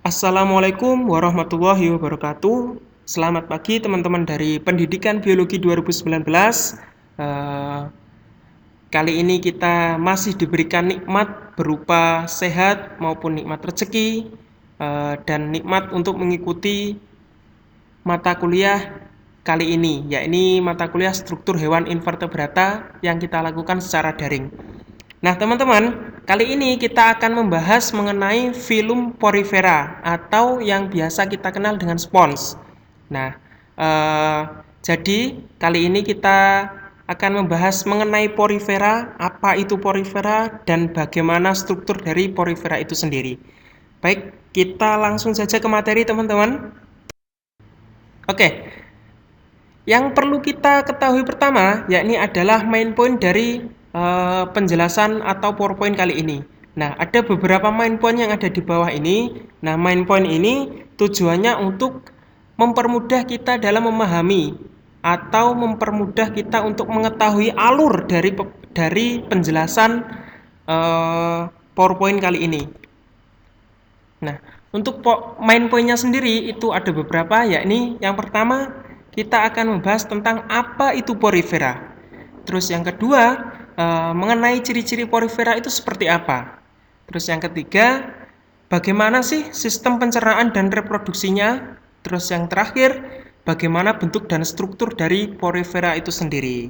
Assalamualaikum warahmatullahi wabarakatuh. Selamat pagi teman-teman dari Pendidikan Biologi 2019. Kali ini kita masih diberikan nikmat berupa sehat maupun nikmat rezeki dan nikmat untuk mengikuti mata kuliah kali ini, yakni mata kuliah struktur hewan invertebrata yang kita lakukan secara daring. Nah, teman-teman, kali ini kita akan membahas mengenai filum porifera atau yang biasa kita kenal dengan spons. Nah, jadi kali ini kita akan membahas mengenai porifera, apa itu porifera, dan bagaimana struktur dari porifera itu sendiri. Baik, kita langsung saja ke materi, teman-teman. Oke, yang perlu kita ketahui pertama, yakni adalah main point dari penjelasan atau PowerPoint kali ini. Nah, ada beberapa main point yang ada di bawah ini. Nah, main point ini tujuannya untuk mempermudah kita dalam memahami atau mempermudah kita untuk mengetahui alur dari penjelasan PowerPoint kali ini. Nah, untuk main pointnya sendiri itu ada beberapa, yakni yang pertama kita akan membahas tentang apa itu porifera. Terus yang kedua, mengenai ciri-ciri porifera itu seperti apa. Terus yang ketiga, bagaimana sih sistem pencernaan dan reproduksinya. Terus yang terakhir, bagaimana bentuk dan struktur dari porifera itu sendiri.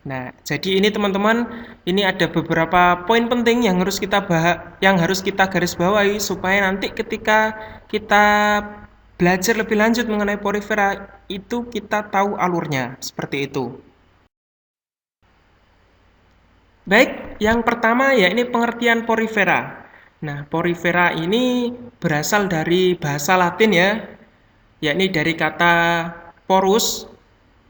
Nah, jadi ini teman-teman, ini ada beberapa poin penting yang harus kita garis bawahi supaya nanti ketika kita belajar lebih lanjut mengenai porifera itu kita tahu alurnya, seperti itu. Baik, yang pertama yakni pengertian porifera. Nah, porifera ini berasal dari bahasa Latin ya, yakni dari kata porus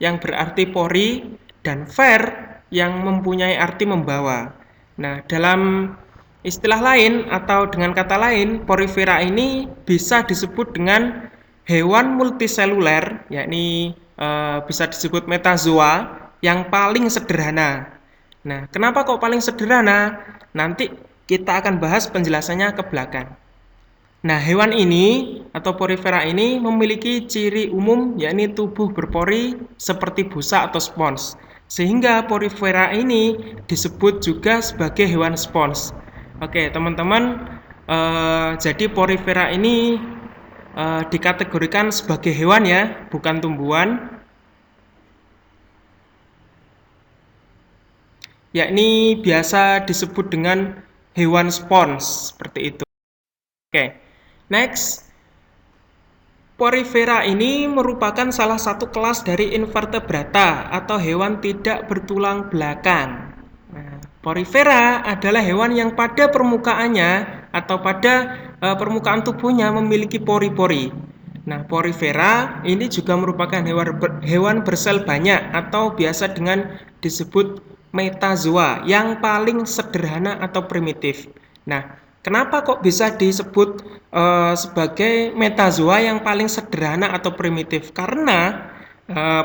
yang berarti pori dan fer yang mempunyai arti membawa. Nah, dalam istilah lain atau dengan kata lain, porifera ini bisa disebut dengan hewan multiseluler, yakni bisa disebut metazoa yang paling sederhana. Nah, kenapa kok paling sederhana? Nanti kita akan bahas penjelasannya ke belakang. Nah, hewan ini atau porifera ini memiliki ciri umum yakni tubuh berpori seperti busa atau spons. Sehingga porifera ini disebut juga sebagai hewan spons. Oke, teman-teman, jadi porifera ini dikategorikan sebagai hewan ya, bukan tumbuhan. Yakni biasa disebut dengan hewan spons, seperti itu. Oke, next. Porifera ini merupakan salah satu kelas dari invertebrata atau hewan tidak bertulang belakang. Nah, porifera adalah hewan yang pada permukaannya atau pada permukaan tubuhnya memiliki pori-pori. Nah, porifera ini juga merupakan hewan bersel banyak atau biasa dengan disebut metazoa yang paling sederhana atau primitif. Nah, kenapa kok bisa disebut sebagai metazoa yang paling sederhana atau primitif? Karena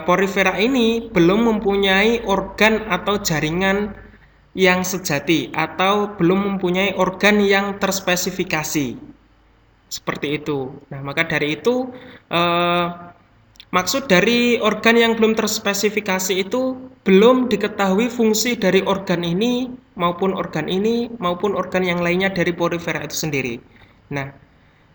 porifera ini belum mempunyai organ atau jaringan yang sejati atau belum mempunyai organ yang terspesifikasi. Seperti itu. Nah, maka dari itu maksud dari organ yang belum terspesifikasi itu belum diketahui fungsi dari organ ini maupun organ yang lainnya dari porifera itu sendiri. Nah,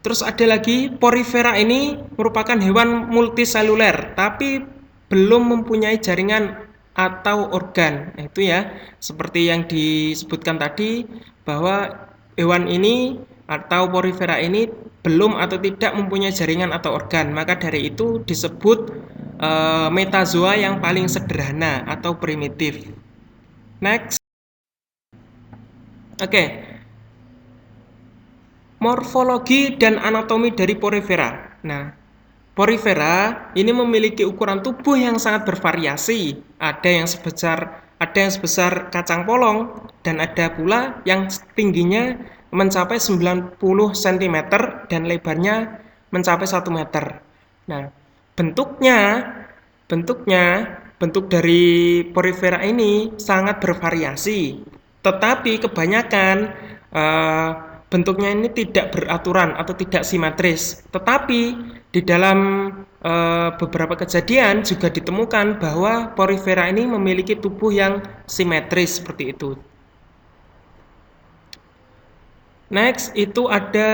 terus ada lagi porifera ini merupakan hewan multiseluler tapi belum mempunyai jaringan atau organ. Nah, itu ya, seperti yang disebutkan tadi bahwa hewan ini atau porifera ini belum atau tidak mempunyai jaringan atau organ, maka dari itu disebut metazoa yang paling sederhana atau primitif. Next. Oke. Morfologi dan anatomi dari porifera. Nah, porifera ini memiliki ukuran tubuh yang sangat bervariasi. Ada yang sebesar kacang polong dan ada pula yang tingginya mencapai 90 cm dan lebarnya mencapai 1 meter. Nah, bentuk dari porifera ini sangat bervariasi. Tetapi kebanyakan bentuknya ini tidak beraturan atau tidak simetris. Tetapi di dalam beberapa kejadian juga ditemukan bahwa Porifera ini memiliki tubuh yang simetris seperti itu. Next, itu ada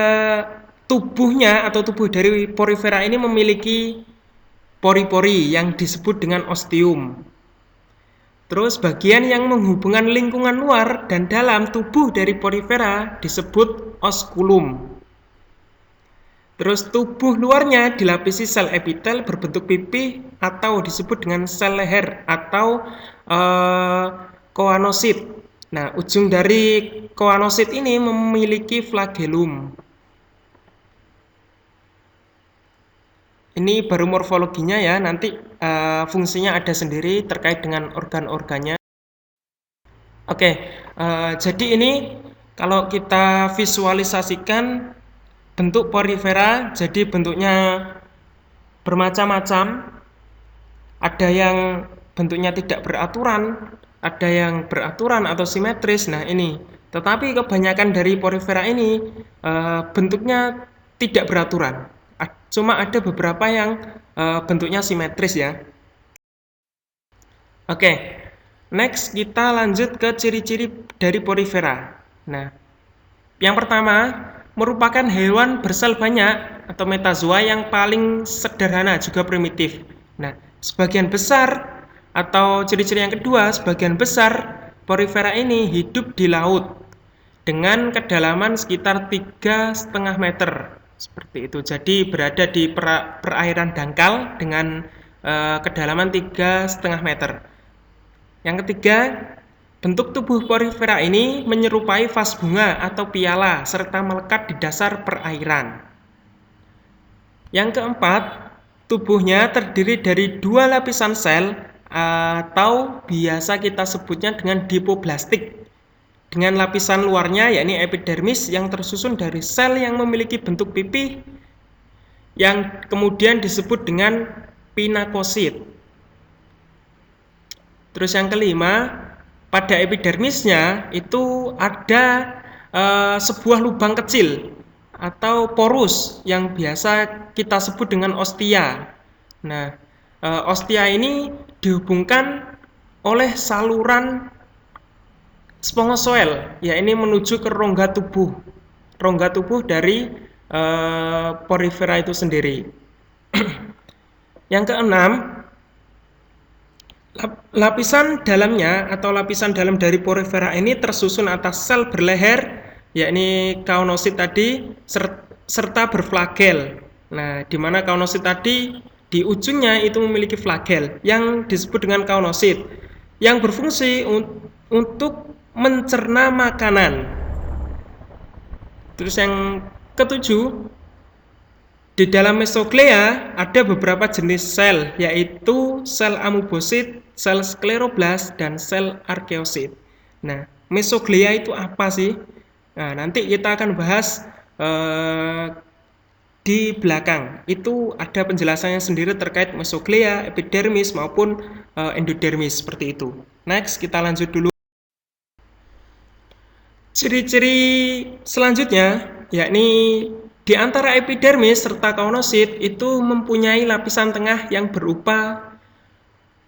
tubuhnya atau tubuh dari Porifera ini memiliki pori-pori yang disebut dengan ostium. Terus bagian yang menghubungkan lingkungan luar dan dalam tubuh dari Porifera disebut osculum. Terus tubuh luarnya dilapisi sel epitel berbentuk pipih atau disebut dengan sel leher atau koanosit. Nah, ujung dari koanosit ini memiliki flagellum. Ini baru morfologinya ya, nanti fungsinya ada sendiri terkait dengan organ-organnya. Oke, jadi ini kalau kita visualisasikan bentuk Porifera, jadi bentuknya bermacam-macam. Ada yang bentuknya tidak beraturan, ada yang beraturan atau simetris. Nah ini, tetapi kebanyakan dari Porifera ini bentuknya tidak beraturan. Cuma ada beberapa yang bentuknya simetris ya. Oke, next kita lanjut ke ciri-ciri dari Porifera. Nah, yang pertama, merupakan hewan bersel banyak atau metazoa yang paling sederhana juga primitif. Nah, sebagian besar atau ciri-ciri yang kedua, sebagian besar Porifera ini hidup di laut dengan kedalaman sekitar 3,5 meter. Seperti itu. Jadi berada di perairan dangkal dengan kedalaman 3,5 meter. Yang ketiga, bentuk tubuh Porifera ini menyerupai vas bunga atau piala serta melekat di dasar perairan. Yang keempat, tubuhnya terdiri dari 2 lapisan sel atau biasa kita sebutnya dengan dipoblastik. Dengan lapisan luarnya yakni epidermis yang tersusun dari sel yang memiliki bentuk pipih yang kemudian disebut dengan pinakosit. Terus yang kelima, pada epidermisnya itu ada sebuah lubang kecil atau porus yang biasa kita sebut dengan ostia. Nah, ostia ini dihubungkan oleh saluran spongosoel, ya ini menuju ke rongga tubuh dari Porifera itu sendiri. Yang keenam, lapisan dalamnya atau lapisan dalam dari Porifera ini tersusun atas sel berleher, yakni kaonosit tadi, serta berflagel. Nah, di mana kaonosit tadi di ujungnya itu memiliki flagel yang disebut dengan kaonosit, yang berfungsi untuk mencerna makanan. Terus yang ketujuh, di dalam mesoglea ada beberapa jenis sel, yaitu sel amoebosit, sel skleroblast, dan sel arkeosit. Nah, mesoglea itu apa sih? Nah, nanti kita akan bahas di belakang. Itu ada penjelasannya sendiri terkait mesoglea, epidermis, maupun endodermis, seperti itu. Next, kita lanjut dulu. Ciri-ciri selanjutnya, yakni di antara epidermis serta kaonosit itu mempunyai lapisan tengah yang berupa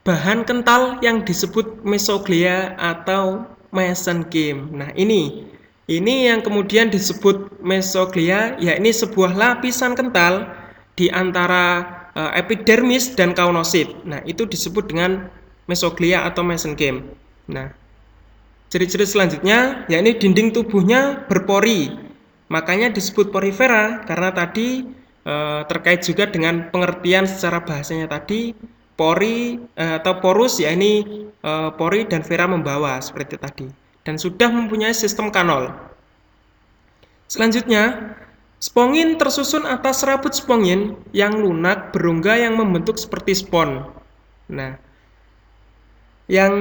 bahan kental yang disebut mesoglea atau mesenchyme. Nah, ini yang kemudian disebut mesoglea, yakni sebuah lapisan kental di antara epidermis dan kaonosit. Nah, itu disebut dengan mesoglea atau mesenchyme. Nah, ciri-ciri selanjutnya yakni dinding tubuhnya berpori. Makanya disebut porifera karena tadi terkait juga dengan pengertian secara bahasanya tadi, pori atau porus yakni pori dan vera membawa seperti tadi, dan sudah mempunyai sistem kanal. Selanjutnya, spongin tersusun atas serabut spongin yang lunak berongga yang membentuk seperti spon. Nah, yang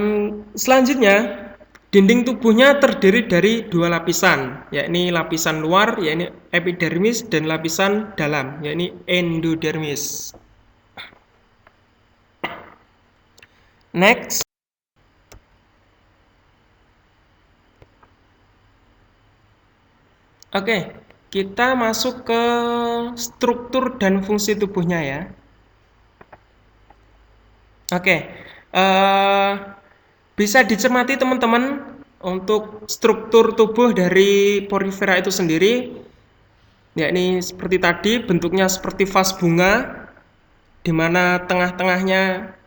selanjutnya, dinding tubuhnya terdiri dari 2 lapisan, yakni lapisan luar, yakni epidermis, dan lapisan dalam, yakni endodermis. Next. Oke, kita masuk ke struktur dan fungsi tubuhnya ya. Oke, bisa dicermati teman-teman untuk struktur tubuh dari porifera itu sendiri, yakni seperti tadi bentuknya seperti vas bunga, di mana tengah-tengahnya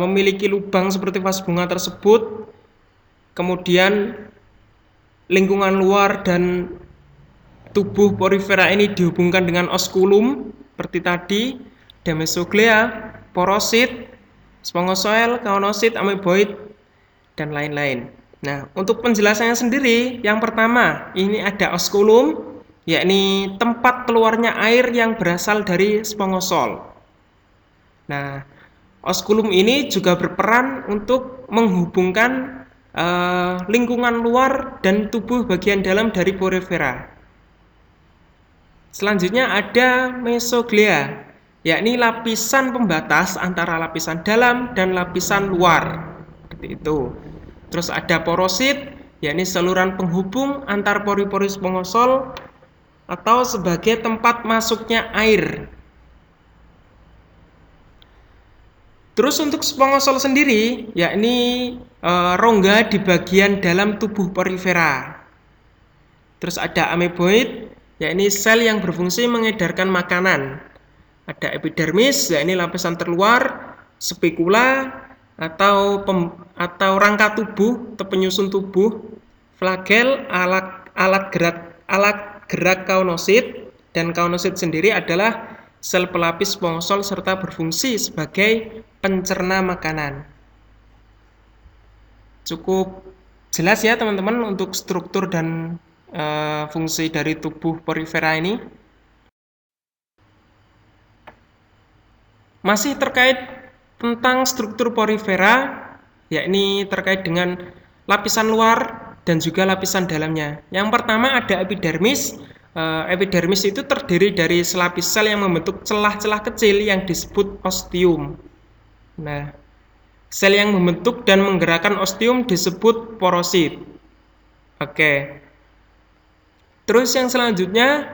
memiliki lubang seperti vas bunga tersebut. Kemudian lingkungan luar dan tubuh porifera ini dihubungkan dengan osculum seperti tadi, ada mesoglea, porosit, spongosoel, kaunosit, ameboid, dan lain-lain. Nah, untuk penjelasannya sendiri, yang pertama, ini ada osculum, yakni tempat keluarnya air yang berasal dari spongosol. Nah, osculum ini juga berperan untuk menghubungkan lingkungan luar dan tubuh bagian dalam dari porifera. Selanjutnya ada mesoglea, yakni lapisan pembatas antara lapisan dalam dan lapisan luar. Seperti itu. Terus ada porosit, yakni saluran penghubung antar pori-pori spongosol atau sebagai tempat masuknya air. Terus untuk spongosol sendiri, yakni rongga di bagian dalam tubuh porifera. Terus ada ameboid, yakni sel yang berfungsi mengedarkan makanan. Ada epidermis, yakni lapisan terluar, spekula atau rangka tubuh atau penyusun tubuh, flagel, alat gerak kaunosit, dan kaunosit sendiri adalah sel pelapis spongosol serta berfungsi sebagai pencerna makanan. Cukup jelas ya teman-teman untuk struktur dan fungsi dari tubuh porifera ini. Masih terkait tentang struktur porifera, yakni terkait dengan lapisan luar dan juga lapisan dalamnya. Yang pertama ada epidermis. Epidermis itu terdiri dari selapis sel yang membentuk celah-celah kecil yang disebut ostium. Nah, sel yang membentuk dan menggerakkan ostium disebut porosit. Oke. Terus yang selanjutnya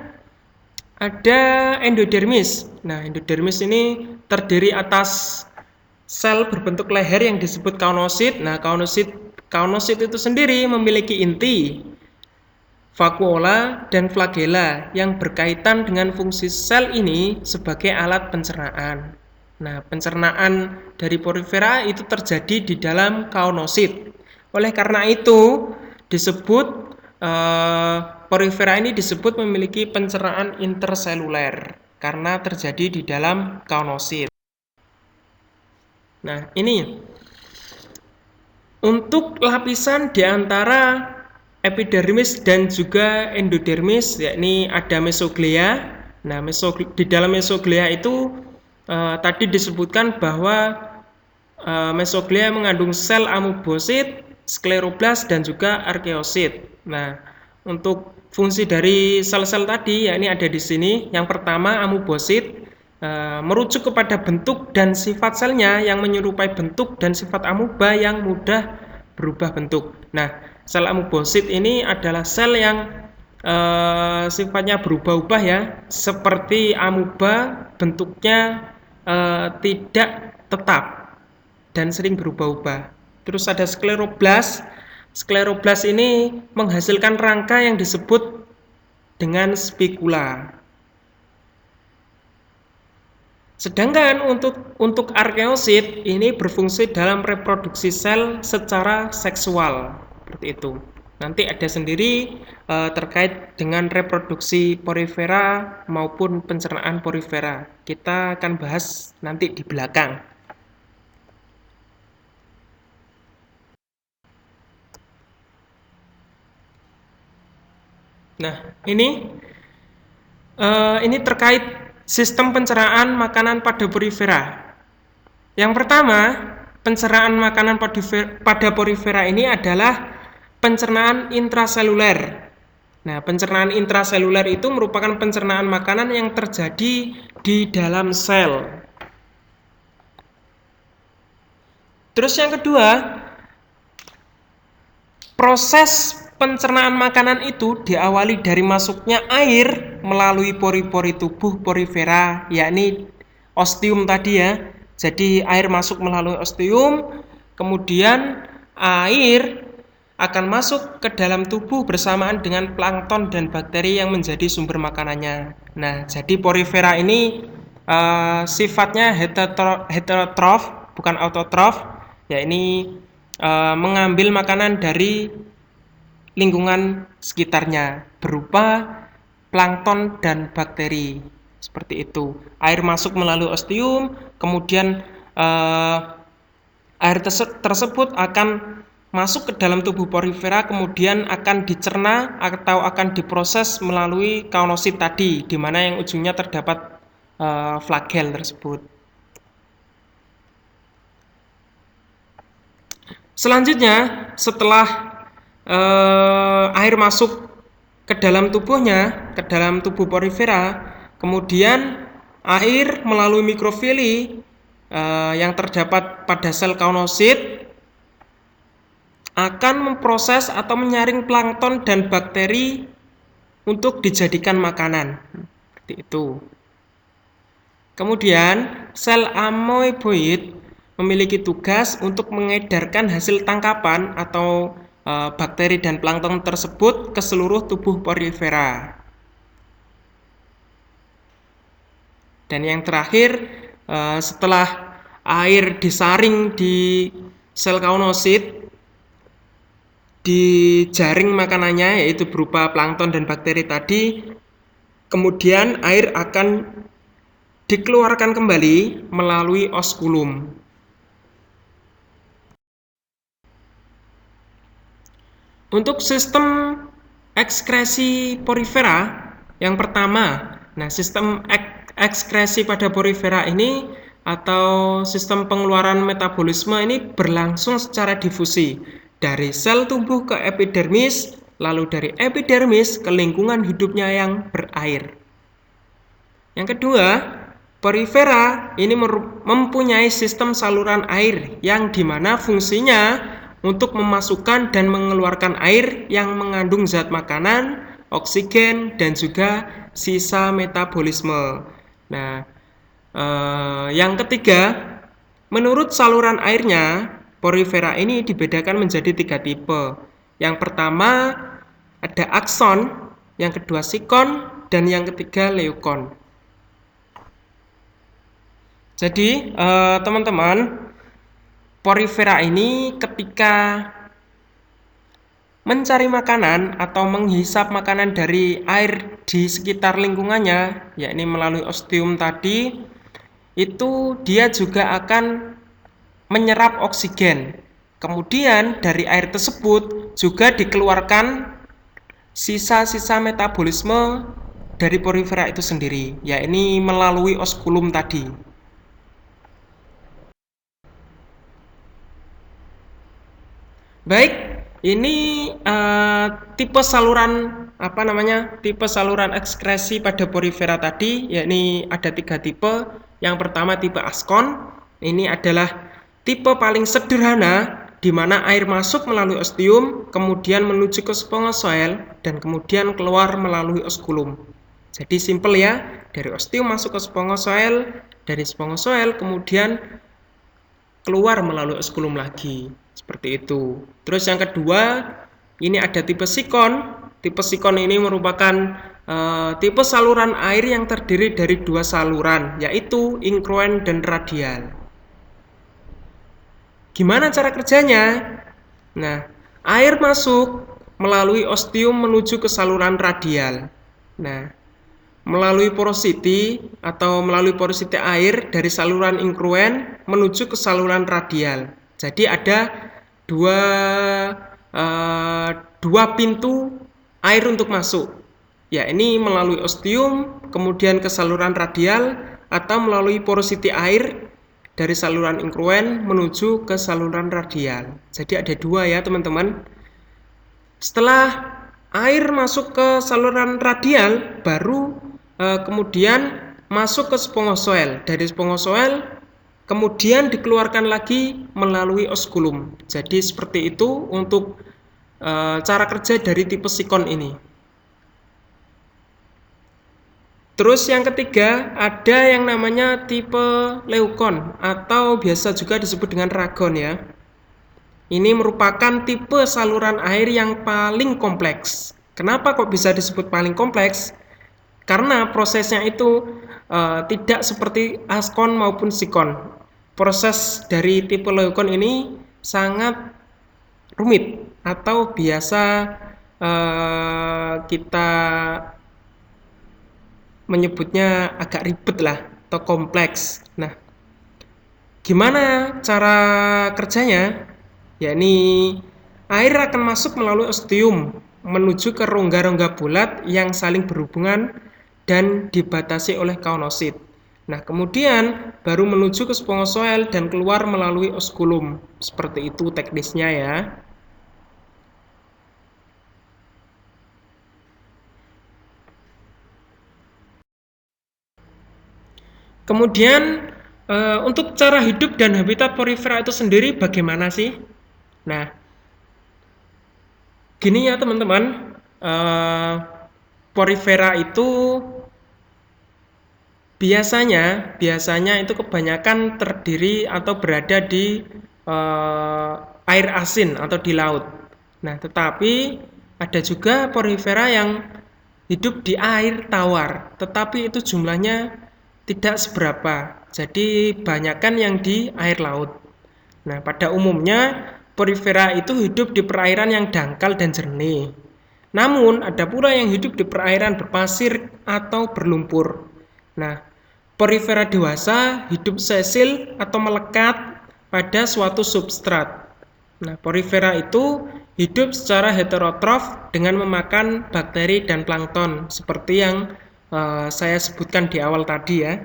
ada endodermis. Nah, endodermis ini terdiri atas sel berbentuk leher yang disebut kaunosit. Nah, kaunosit itu sendiri memiliki inti, vakuola, dan flagella yang berkaitan dengan fungsi sel ini sebagai alat pencernaan. Nah, pencernaan dari porifera itu terjadi di dalam kaunosit. Oleh karena itu, disebut porifera ini disebut memiliki pencernaan interseluler karena terjadi di dalam kaunosit. Nah, ini untuk lapisan di antara epidermis dan juga endodermis, yakni ada mesoglea. Nah, di dalam mesoglea itu tadi disebutkan bahwa mesoglea mengandung sel amoebosit, skleroblast, dan juga arkeosit. Nah, untuk fungsi dari sel-sel tadi, yakni ada di sini. Yang pertama, amoebosit merujuk kepada bentuk dan sifat selnya yang menyerupai bentuk dan sifat amoeba yang mudah berubah bentuk. Nah, sel amoebosit ini adalah sel yang sifatnya berubah-ubah ya, seperti amoeba, bentuknya tidak tetap dan sering berubah-ubah. Terus ada skleroblast. Skleroblast ini menghasilkan rangka yang disebut dengan spekula. Sedangkan untuk arkeosit ini berfungsi dalam reproduksi sel secara seksual. Seperti itu. Nanti ada sendiri terkait dengan reproduksi porifera maupun pencernaan porifera. Kita akan bahas nanti di belakang. Nah, ini terkait sistem pencernaan makanan pada porifera. Yang pertama, pencernaan makanan pada porifera ini adalah pencernaan intraseluler. Nah, pencernaan intraseluler itu merupakan pencernaan makanan yang terjadi di dalam sel. Terus yang kedua, proses pencernaan makanan itu diawali dari masuknya air melalui pori-pori tubuh porifera, yakni ostium tadi ya. Jadi air masuk melalui ostium, kemudian air akan masuk ke dalam tubuh bersamaan dengan plankton dan bakteri yang menjadi sumber makanannya. Nah, jadi porifera ini sifatnya heterotrof, bukan autotrof, ya ini mengambil makanan dari lingkungan sekitarnya berupa plankton dan bakteri. Seperti itu. Air masuk melalui ostium, kemudian air tersebut akan masuk ke dalam tubuh porifera, kemudian akan dicerna atau akan diproses melalui kaunosit tadi, di mana yang ujungnya terdapat flagel tersebut. Selanjutnya, setelah air masuk ke dalam tubuhnya, ke dalam tubuh porifera, kemudian air melalui mikrofili yang terdapat pada sel kaunosit akan memproses atau menyaring plankton dan bakteri untuk dijadikan makanan. Seperti itu. Kemudian, sel amoeboid memiliki tugas untuk mengedarkan hasil tangkapan atau bakteri dan plankton tersebut ke seluruh tubuh porifera. Dan yang terakhir, setelah air disaring di sel kaunosit, dijaring makanannya yaitu berupa plankton dan bakteri tadi, kemudian air akan dikeluarkan kembali melalui oskulum. Untuk sistem ekskresi porifera yang pertama, nah sistem ekskresi pada porifera ini atau sistem pengeluaran metabolisme ini berlangsung secara difusi dari sel tubuh ke epidermis, lalu dari epidermis ke lingkungan hidupnya yang berair. Yang kedua, porifera ini mempunyai sistem saluran air yang dimana fungsinya untuk memasukkan dan mengeluarkan air yang mengandung zat makanan, oksigen, dan juga sisa metabolisme. Nah, yang ketiga, menurut saluran airnya, porifera ini dibedakan menjadi 3 tipe. Yang pertama ada akson, yang kedua sikon, dan yang ketiga leukon. Jadi teman-teman, porifera ini ketika mencari makanan atau menghisap makanan dari air di sekitar lingkungannya, yakni melalui ostium tadi, itu dia juga akan menyerap oksigen. Kemudian dari air tersebut juga dikeluarkan sisa-sisa metabolisme dari porifera itu sendiri, yakni melalui oskulum tadi. Baik, ini tipe saluran tipe saluran ekskresi pada porifera tadi, yakni ada 3 tipe. Yang pertama tipe askon, ini adalah tipe paling sederhana di mana air masuk melalui ostium, kemudian menuju ke spongosoel, dan kemudian keluar melalui oskulum. Jadi simple ya, dari ostium masuk ke spongosoel, dari spongosoel kemudian keluar melalui oskulum lagi. Seperti itu. Terus yang kedua, ini ada tipe sikon. Tipe sikon ini merupakan tipe saluran air yang terdiri dari 2 saluran, yaitu ingruen dan radial. Gimana cara kerjanya? Nah, air masuk melalui ostium menuju ke saluran radial. Nah, melalui porosity atau melalui porosity air dari saluran ingruen menuju ke saluran radial. Jadi ada dua pintu air untuk masuk. Ya, ini melalui ostium, kemudian ke saluran radial, atau melalui porosity air dari saluran ingruen menuju ke saluran radial. Jadi ada 2 ya teman-teman. Setelah air masuk ke saluran radial, baru kemudian masuk ke spongosoel. Dari spongosoel kemudian dikeluarkan lagi melalui oskulum. Jadi seperti itu untuk cara kerja dari tipe sikon ini. Terus yang ketiga, ada yang namanya tipe leukon atau biasa juga disebut dengan ragon ya. Ini merupakan tipe saluran air yang paling kompleks. Kenapa kok bisa disebut paling kompleks? Karena prosesnya itu tidak seperti askon maupun sikon. Proses dari tipe leukon ini sangat rumit atau biasa kita menyebutnya agak ribet lah atau kompleks. Nah, gimana cara kerjanya? Yakni air akan masuk melalui ostium menuju ke rongga-rongga bulat yang saling berhubungan dan dibatasi oleh kaunosit. Nah, kemudian baru menuju ke spongosoel dan keluar melalui osculum. Seperti itu teknisnya ya. Kemudian untuk cara hidup dan habitat porifera itu sendiri bagaimana sih? Nah, gini ya teman-teman, porifera itu biasanya itu kebanyakan terdiri atau berada di air asin atau di laut. Nah, tetapi ada juga porifera yang hidup di air tawar, tetapi itu jumlahnya tidak seberapa. Jadi banyakkan yang di air laut. Nah, pada umumnya porifera itu hidup di perairan yang dangkal dan jernih. Namun, ada pula yang hidup di perairan berpasir atau berlumpur. Nah, porifera dewasa hidup sesil atau melekat pada suatu substrat. Nah, porifera itu hidup secara heterotrof dengan memakan bakteri dan plankton seperti yang saya sebutkan di awal tadi ya.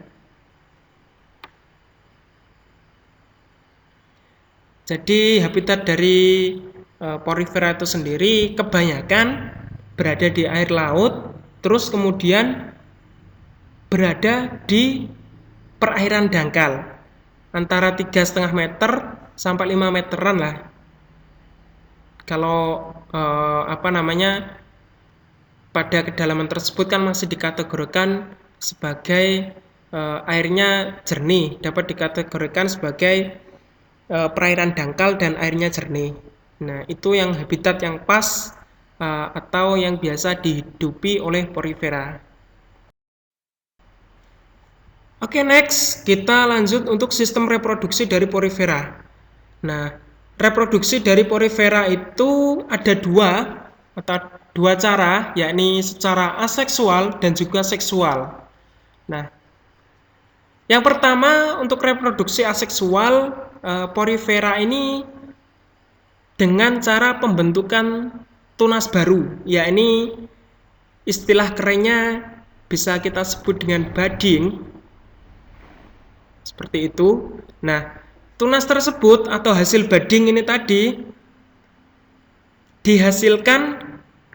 Jadi habitat dari porifera itu sendiri kebanyakan berada di air laut, terus kemudian berada di perairan dangkal antara 3,5 meter sampai 5 meteran lah. Kalau pada kedalaman tersebut kan masih dikategorikan sebagai airnya jernih, dapat dikategorikan sebagai perairan dangkal dan airnya jernih. Nah, itu yang habitat yang pas atau yang biasa dihidupi oleh porifera. Oke, next kita lanjut untuk sistem reproduksi dari porifera. Nah, reproduksi dari porifera itu ada dua cara, yakni secara aseksual dan juga seksual. Nah, yang pertama untuk reproduksi aseksual, porifera ini dengan cara pembentukan tunas baru, yakni istilah kerennya bisa kita sebut dengan budding, seperti itu. Nah, tunas tersebut atau hasil budding ini tadi dihasilkan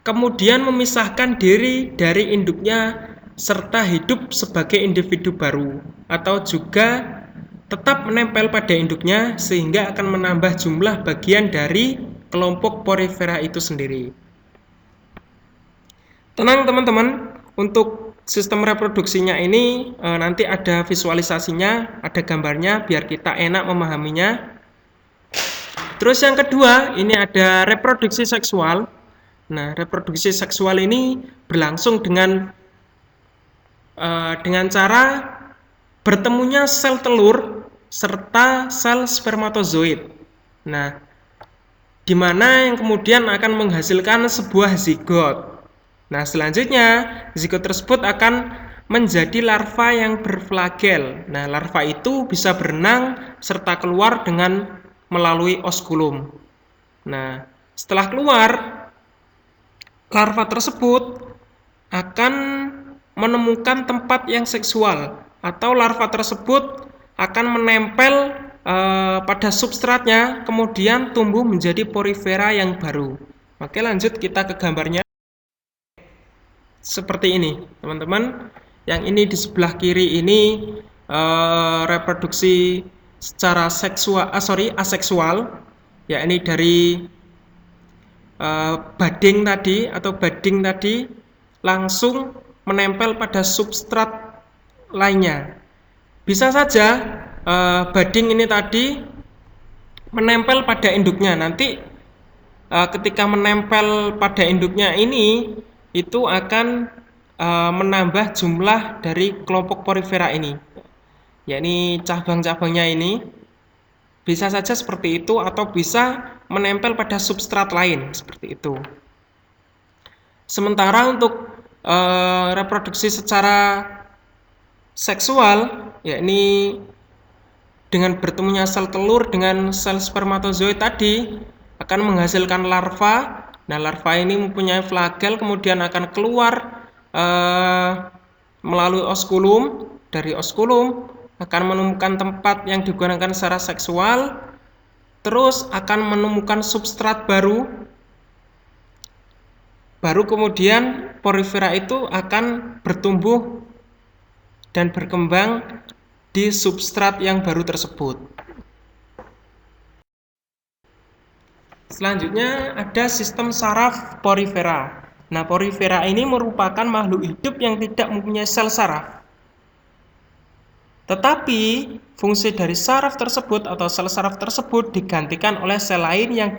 kemudian memisahkan diri dari induknya serta hidup sebagai individu baru atau juga tetap menempel pada induknya sehingga akan menambah jumlah bagian dari kelompok porifera itu sendiri. Tenang teman-teman, untuk sistem reproduksinya ini nanti ada visualisasinya, ada gambarnya biar kita enak memahaminya. Terus yang kedua, ini ada reproduksi seksual. Nah, reproduksi seksual ini berlangsung dengan cara bertemunya sel telur serta sel spermatozoid. Nah, di mana yang kemudian akan menghasilkan sebuah zigot. Nah, selanjutnya zigot tersebut akan menjadi larva yang berflagel. Nah, larva itu bisa berenang serta keluar dengan melalui osculum. Nah, setelah keluar, larva tersebut akan menemukan tempat yang seksual atau larva tersebut akan menempel pada substratnya, kemudian tumbuh menjadi porifera yang baru. Oke, lanjut kita ke gambarnya. Seperti ini, teman-teman. Yang ini di sebelah kiri ini reproduksi secara aseksual, ya ini dari bading tadi langsung menempel pada substrat lainnya. Bisa saja bading ini tadi menempel pada induknya. Nanti ketika menempel pada induknya ini, itu akan menambah jumlah dari kelompok porifera ini, yakni cabang-cabangnya ini. Bisa saja seperti itu, atau bisa menempel pada substrat lain seperti itu. Sementara untuk reproduksi secara seksual, yakni dengan bertemunya sel telur dengan sel spermatozoid tadi akan menghasilkan larva. Nah, larva ini mempunyai flagel, kemudian akan keluar melalui oskulum. Dari oskulum akan menemukan tempat yang digunakan secara seksual, terus akan menemukan substrat baru kemudian porifera itu akan bertumbuh dan berkembang di substrat yang baru tersebut. Selanjutnya ada sistem saraf porifera. Nah, porifera ini merupakan makhluk hidup yang tidak mempunyai sel saraf. Tetapi fungsi dari saraf tersebut atau sel saraf tersebut digantikan oleh sel lain yang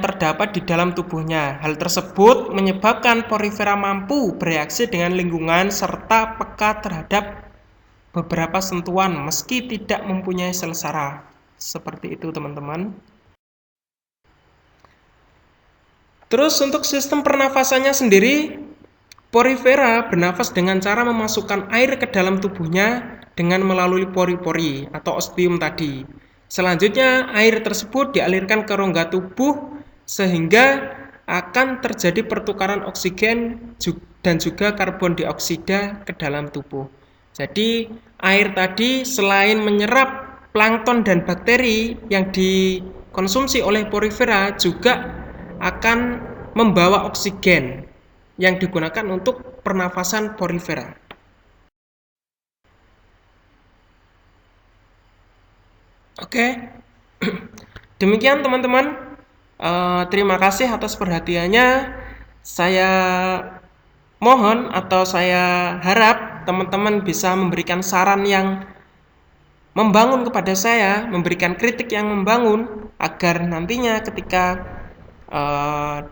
terdapat di dalam tubuhnya. Hal tersebut menyebabkan porifera mampu bereaksi dengan lingkungan serta peka terhadap beberapa sentuhan meski tidak mempunyai sel saraf. Seperti itu, teman-teman. Terus untuk sistem pernafasannya sendiri, porifera bernafas dengan cara memasukkan air ke dalam tubuhnya dengan melalui pori-pori atau ostium tadi. Selanjutnya, air tersebut dialirkan ke rongga tubuh sehingga akan terjadi pertukaran oksigen dan juga karbon dioksida ke dalam tubuh. Jadi, air tadi selain menyerap plankton dan bakteri yang dikonsumsi oleh porifera, juga akan membawa oksigen yang digunakan untuk pernafasan porifera. Oke, demikian teman-teman. Terima kasih atas perhatiannya. Saya mohon atau saya harap teman-teman bisa memberikan saran yang membangun kepada saya, memberikan kritik yang membangun, agar nantinya ketika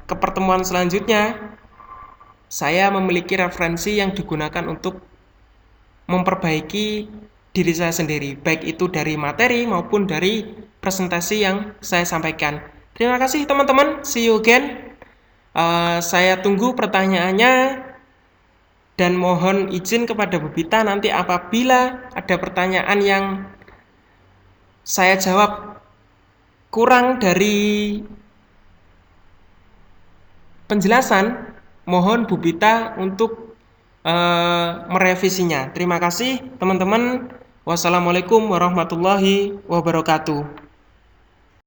ke pertemuan selanjutnya saya memiliki referensi yang digunakan untuk memperbaiki diri saya sendiri, baik itu dari materi maupun dari presentasi yang saya sampaikan. Terima kasih teman-teman, see you again. Saya tunggu pertanyaannya dan mohon izin kepada Bu Bita nanti apabila ada pertanyaan yang saya jawab kurang dari penjelasan, mohon Bu Bita untuk merevisinya. Terima kasih teman-teman. Wassalamualaikum warahmatullahi wabarakatuh.